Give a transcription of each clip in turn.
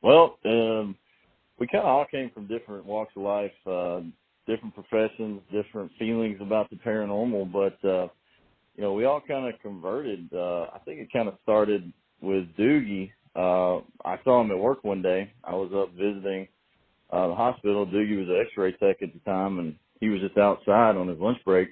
Well, we kind of all came from different walks of life, different professions, different feelings about the paranormal, but, we all kind of converted. I think it kind of started with Doogie. I saw him at work one day. I was up visiting the hospital. Doogie was an x-ray tech at the time, and he was just outside on his lunch break.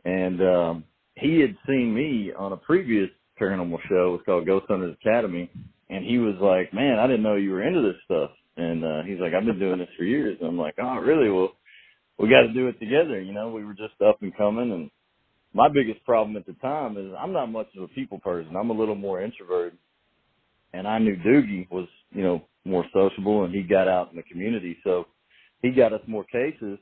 And he had seen me on a previous paranormal show. It was called Ghost Hunters Academy. And he was like, man, I didn't know you were into this stuff. And he's like, I've been doing this for years. And I'm like, oh, really? Well, we got to do it together. We were just up and coming. And my biggest problem at the time is I'm not much of a people person. I'm a little more introverted. And I knew Doogie was, more sociable, and he got out in the community. So he got us more cases,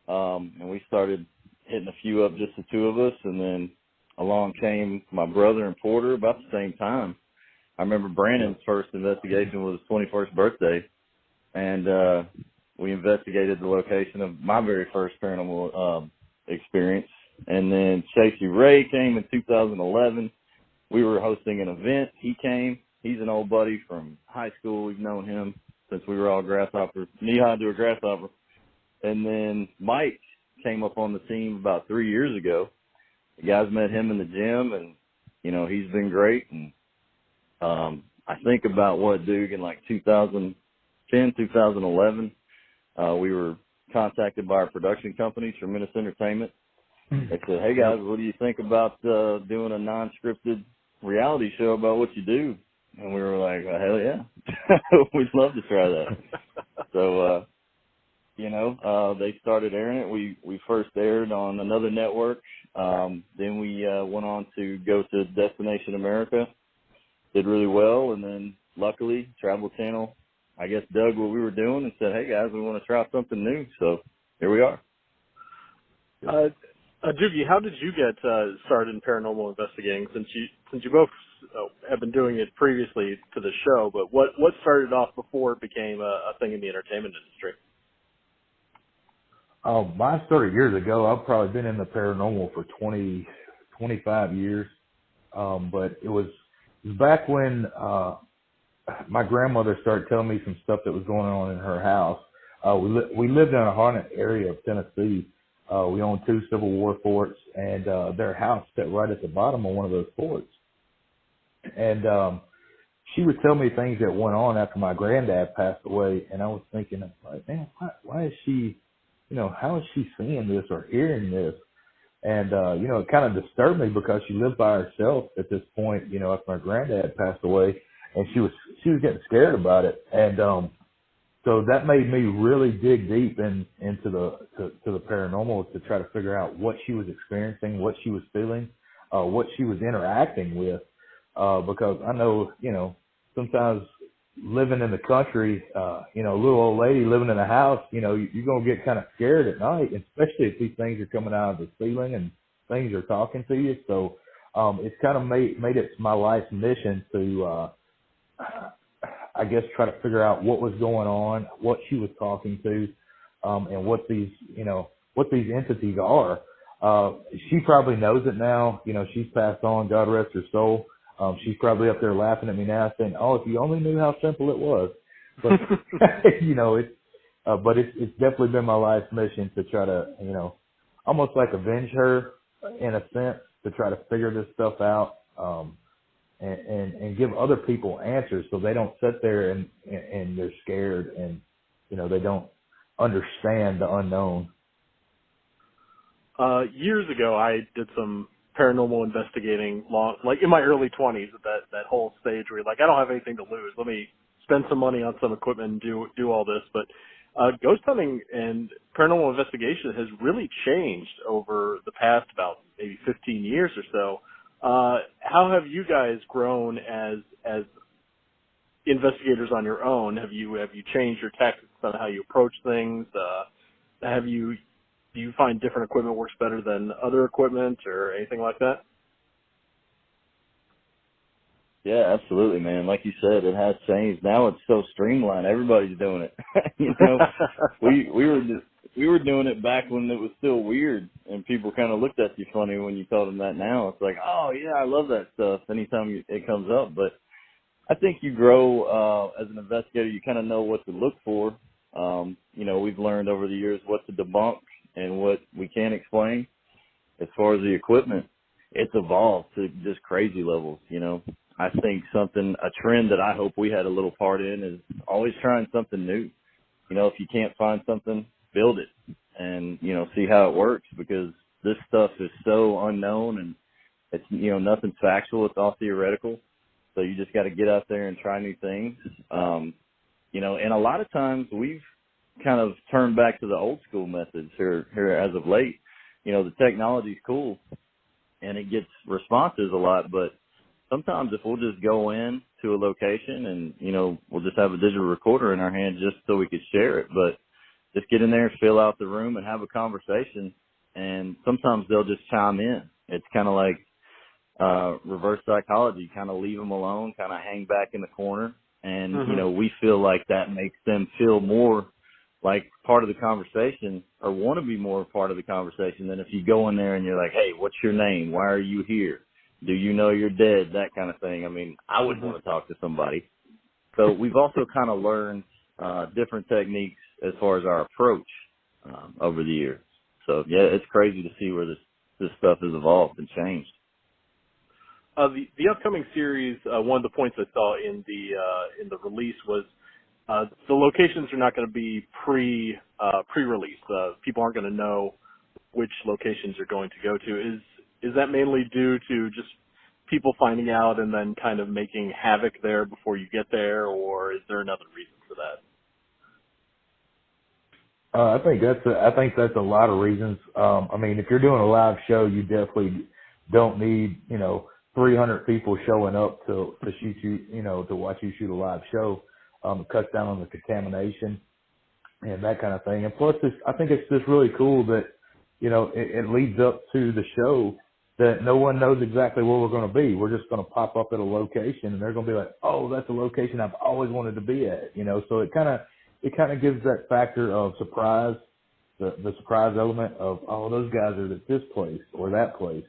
and we started hitting a few up, just the two of us. And then along came my brother and Porter about the same time. I remember Brandon's first investigation was his 21st birthday, and we investigated the location of my very first paranormal experience. And then Chasey Ray came in 2011. We were hosting an event. He came. He's an old buddy from high school. We've known him since we were all grasshopper, knee-high to a grasshopper. And then Mike came up on the team about 3 years ago. The guys met him in the gym, and, he's been great. And I think about Duke in like 2010, 2011, we were contacted by our production company, Tremendous Entertainment. They said, hey, guys, what do you think about doing a non-scripted reality show about what you do? And we were like, well, hell yeah. We'd love to try that. So, they started airing it. We first aired on another network. Then we went on to go to Destination America. Did really well. And then, luckily, Travel Channel, I guess, dug what we were doing and said, hey, guys, we want to try something new. So here we are. Doogie, how did you get started in paranormal investigating? Since you both have been doing it previously to the show, but what started off before it became a thing in the entertainment industry? Mine started years ago. I've probably been in the paranormal for 25 years. But it was back when my grandmother started telling me some stuff that was going on in her house. We lived in a haunted area of Tennessee. We owned 2 Civil War forts, and their house sat right at the bottom of one of those forts. And she would tell me things that went on after my granddad passed away, and I was thinking, like, man, why is she, how is she seeing this or hearing this? And, it kind of disturbed me because she lived by herself at this point, after my granddad passed away, and she was getting scared about it. And so that made me really dig deep into the paranormal to try to figure out what she was experiencing, what she was feeling, what she was interacting with. Because I know, sometimes living in the country, a little old lady living in a house, you're going to get kind of scared at night, especially if these things are coming out of the ceiling and things are talking to you. So, it's kind of made it my life's mission to, I guess, try to figure out what was going on, what she was talking to, and what these entities are. She probably knows it now. She's passed on, God rest her soul. She's probably up there laughing at me now saying, oh, if you only knew how simple it was. But, but it's definitely been my life's mission to try to, almost like avenge her in a sense, to try to figure this stuff out, and give other people answers so they don't sit there and they're scared and, they don't understand the unknown. Years ago, I did some paranormal investigating, like in my early 20s, that whole stage where you're like, I don't have anything to lose. Let me spend some money on some equipment and do all this. But ghost hunting and paranormal investigation has really changed over the past about maybe 15 years or so. How have you guys grown as investigators on your own? Have you changed your tactics on how you approach things? Do you find different equipment works better than other equipment or anything like that? Yeah, absolutely, man. Like you said, it has changed. Now it's so streamlined. Everybody's doing it. We were doing it back when it was still weird, and people kind of looked at you funny when you told them that. Now it's like, oh yeah, I love that stuff anytime it comes up. But I think you grow as an investigator. You kind of know what to look for. We've learned over the years what to debunk and what we can't explain. As far as the equipment, it's evolved to just crazy levels. I think a trend that I hope we had a little part in is always trying something new. If you can't find something, build it and, see how it works, because this stuff is so unknown and it's, nothing's factual. It's all theoretical. So you just got to get out there and try new things. And a lot of times we've kind of turned back to the old school methods here as of late. The technology's cool and it gets responses a lot, but sometimes if we'll just go in to a location and, we'll just have a digital recorder in our hand just so we could share it, but just get in there and fill out the room and have a conversation. And sometimes they'll just chime in. It's kind of like reverse psychology, kind of leave them alone, kind of hang back in the corner. And, we feel like that makes them feel more like part of the conversation or want to be more part of the conversation than if you go in there and you're like, hey, what's your name? Why are you here? Do you know you're dead? That kind of thing. I mean, I wouldn't want to talk to somebody. So we've also kind of learned different techniques as far as our approach over the years. So, yeah, it's crazy to see where this stuff has evolved and changed. The upcoming series, one of the points I saw in the release was the locations are not going to be pre-release. People aren't going to know which locations you're going to go to. Is that mainly due to just people finding out and then kind of making havoc there before you get there, or is there another reason for that? I think that's a lot of reasons. I mean, if you're doing a live show, you definitely don't need 300 people showing up to shoot you, to watch you shoot a live show. It cuts down on the contamination and that kind of thing. And plus, I think it's just really cool that it leads up to the show that no one knows exactly where we're going to be. We're just going to pop up at a location, and they're going to be like, "Oh, that's a location I've always wanted to be at." So it kind of gives that factor of surprise, the surprise element of, "Oh, those guys are at this place or that place."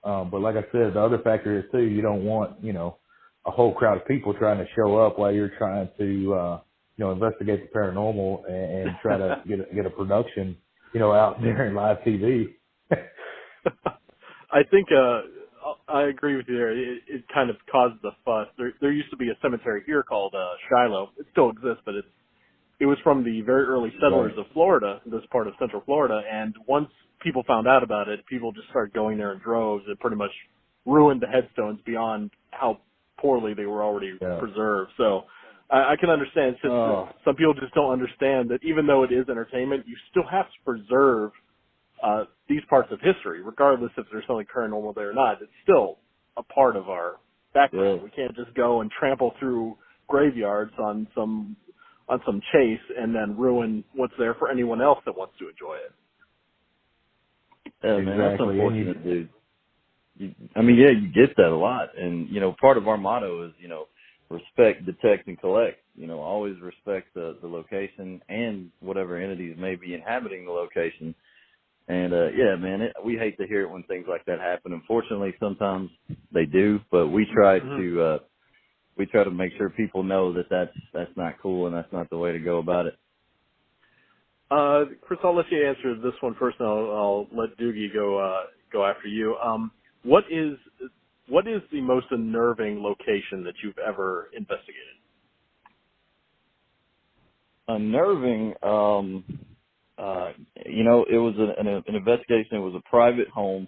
But like I said, the other factor is too, you don't want a whole crowd of people trying to show up while you're trying to investigate the paranormal and try to get a production out during live TV. I think I agree with you there. It kind of causes a fuss. There used to be a cemetery here called Shiloh. It still exists, but it was from the very early settlers of Florida, this part of Central Florida. And once people found out about it, people just started going there in droves. It pretty much ruined the headstones beyond how poorly they were already preserved. So I can understand. Some people just don't understand that even though it is entertainment, you still have to preserve these parts of history, regardless if there's something paranormal there or not. It's still a part of our background. Yeah. We can't just go and trample through graveyards on some chase and then ruin what's there for anyone else that wants to enjoy it. Yeah, man, that's unfortunate, dude. You get that a lot. And, part of our motto is, respect, detect, and collect. Always respect the location and whatever entities may be inhabiting the location. And, we hate to hear it when things like that happen. Unfortunately, sometimes they do, but we try to make sure people know that that's not cool and that's not the way to go about it. Chris, I'll let you answer this one first, and I'll let Doogie go after you. What is the most unnerving location that you've ever investigated? Unnerving, it was an investigation. It was a private home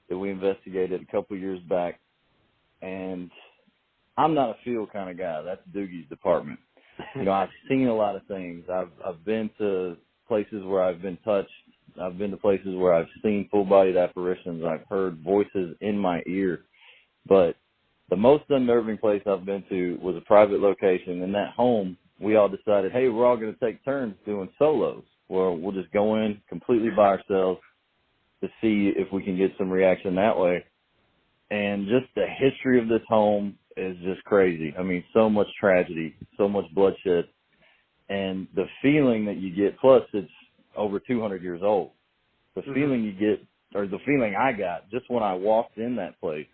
that we investigated a couple of years back, and I'm not a field kind of guy. That's Doogie's department. I've seen a lot of things. I've been to places where I've been touched. I've been to places where I've seen full-bodied apparitions. I've heard voices in my ear. But the most unnerving place I've been to was a private location. In that home, we all decided, hey, we're all going to take turns doing solos, where we'll just go in completely by ourselves to see if we can get some reaction that way. And just the history of this home is just crazy. I mean, so much tragedy, so much bloodshed. And the feeling that you get, plus it's over 200 years old, the feeling you get, or the feeling I got just when I walked in that place,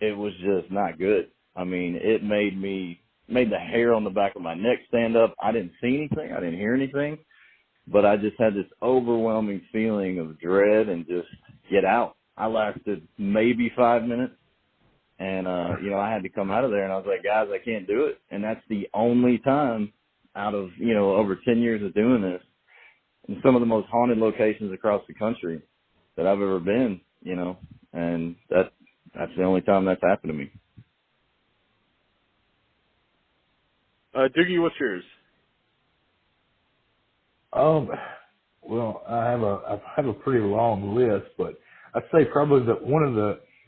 it was just not good. I mean, it made the hair on the back of my neck stand up. I didn't see anything. I didn't hear anything. But I just had this overwhelming feeling of dread and just get out. I lasted maybe 5 minutes. And, I had to come out of there, and I was like, guys, I can't do it. And that's the only time out of, over 10 years of doing this, in some of the most haunted locations across the country that I've ever been, and that's the only time that's happened to me. Doogie, what's yours? Well, I have a pretty long list, but I'd say probably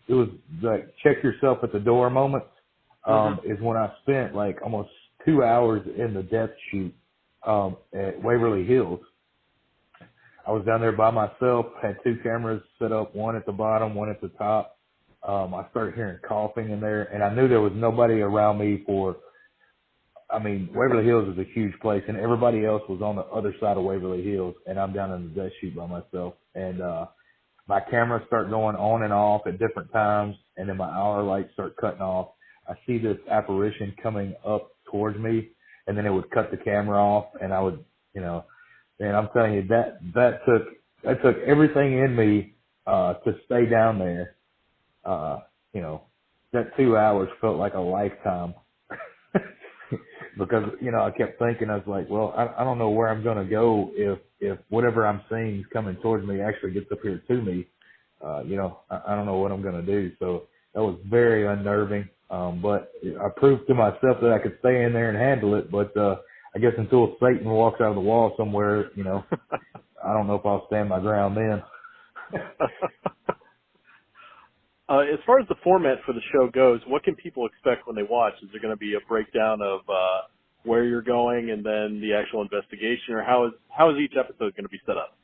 it was like check yourself at the door moments, is when I spent like almost 2 hours in the death chute, at Waverly Hills. I was down there by myself, had 2 cameras set up, one at the bottom, one at the top. I started hearing coughing in there, and I knew there was nobody around me Waverly Hills is a huge place, and everybody else was on the other side of Waverly Hills, and I'm down in the death chute by myself. And my cameras start going on and off at different times, and then my hour lights start cutting off. I see this apparition coming up towards me, and then it would cut the camera off, and I would, and I'm telling you, that took everything in me to stay down there. That 2 hours felt like a lifetime. Because, I kept thinking, I was like, well, I don't know where I'm going to go if whatever I'm seeing is coming towards me actually gets up here to me. I don't know what I'm going to do. So that was very unnerving. But I proved to myself that I could stay in there and handle it. But I guess until Satan walks out of the wall somewhere, I don't know if I'll stand my ground then. As far as the format for the show goes, what can people expect when they watch? Is there going to be a breakdown of where you're going and then the actual investigation, or how is each episode going to be set up?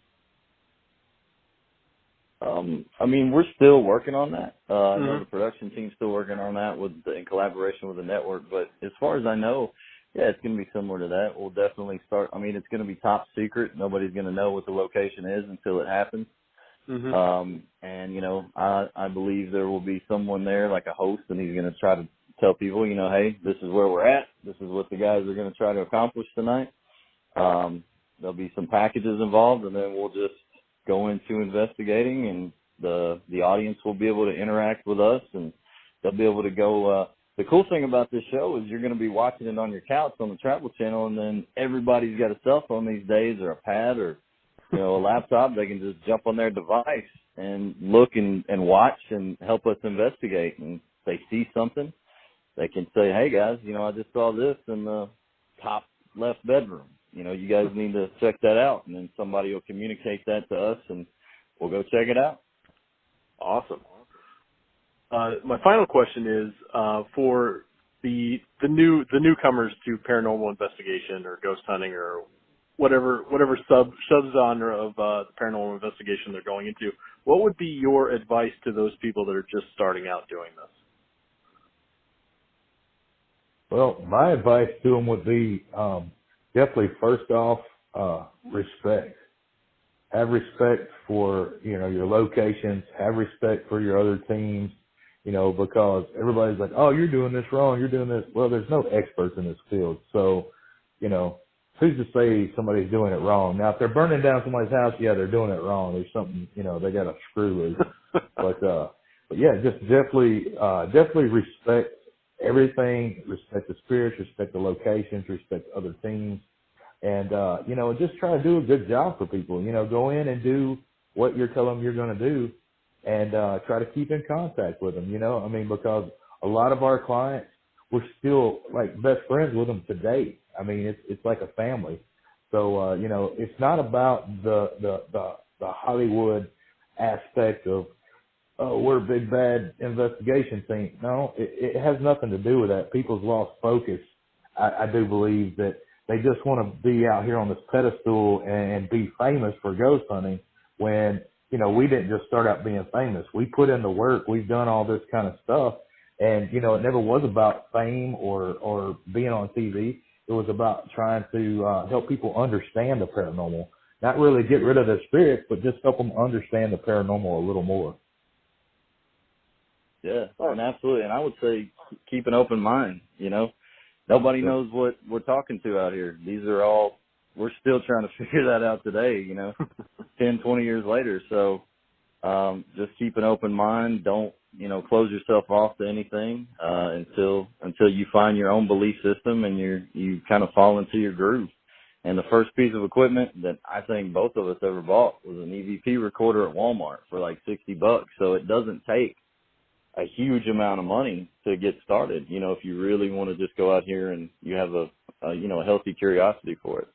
We're still working on that. I know the production team's still working on that in collaboration with the network. But as far as I know, yeah, it's going to be similar to that. We'll definitely start. It's going to be top secret. Nobody's going to know what the location is until it happens. I believe there will be someone there, like a host, and he's going to try to tell people, hey, this is where we're at. This is what the guys are going to try to accomplish tonight. There'll be some packages involved, and then we'll just go into investigating, and the audience will be able to interact with us, and they'll be able to go. The cool thing about this show is you're going to be watching it on your couch on the Travel Channel, and then everybody's got a cell phone these days, or a pad, or a laptop. They can just jump on their device and look and watch and help us investigate. And if they see something, they can say, hey, guys, I just saw this in the top left bedroom. You guys need to check that out. And then somebody will communicate that to us, and we'll go check it out. Awesome. My final question is for the newcomers to paranormal investigation or ghost hunting or whatever subgenre of the paranormal investigation they're going into. What would be your advice to those people that are just starting out doing this? Well, my advice to them would be definitely, first off, respect. Have respect for, your locations. Have respect for your other teams, because everybody's like, oh, you're doing this wrong. You're doing this. Well, there's no experts in this field. So, who's to say somebody's doing it wrong? Now, if they're burning down somebody's house, yeah, they're doing it wrong. There's something, they got a screw loose. But yeah, just definitely respect everything. Respect the spirits, respect the locations, respect other teams. And, just try to do a good job for people. Go in and do what you're telling them you're going to do, and try to keep in contact with them, because a lot of our clients, we're still like best friends with them today. It's like a family. So, it's not about the Hollywood aspect of, oh, we're a big bad investigation team. No, it has nothing to do with that. People's lost focus. I do believe that they just want to be out here on this pedestal and be famous for ghost hunting when, we didn't just start out being famous. We put in the work. We've done all this kind of stuff. And, it never was about fame or being on TV. It was about trying to help people understand the paranormal. Not really get rid of their spirits, but just help them understand the paranormal a little more. Yeah, and absolutely. And I would say keep an open mind, you know. Nobody knows what we're talking to out here. These are all, we're still trying to figure that out today, you know, 10, 20 years later. So just keep an open mind. Don't, you know, close yourself off to anything until you find your own belief system and you kind of fall into your groove. And the first piece of equipment that I think both of us ever bought was an EVP recorder at Walmart for like $60. So it doesn't take a huge amount of money to get started, you know, if you really want to just go out here and you have a you know, a healthy curiosity for it.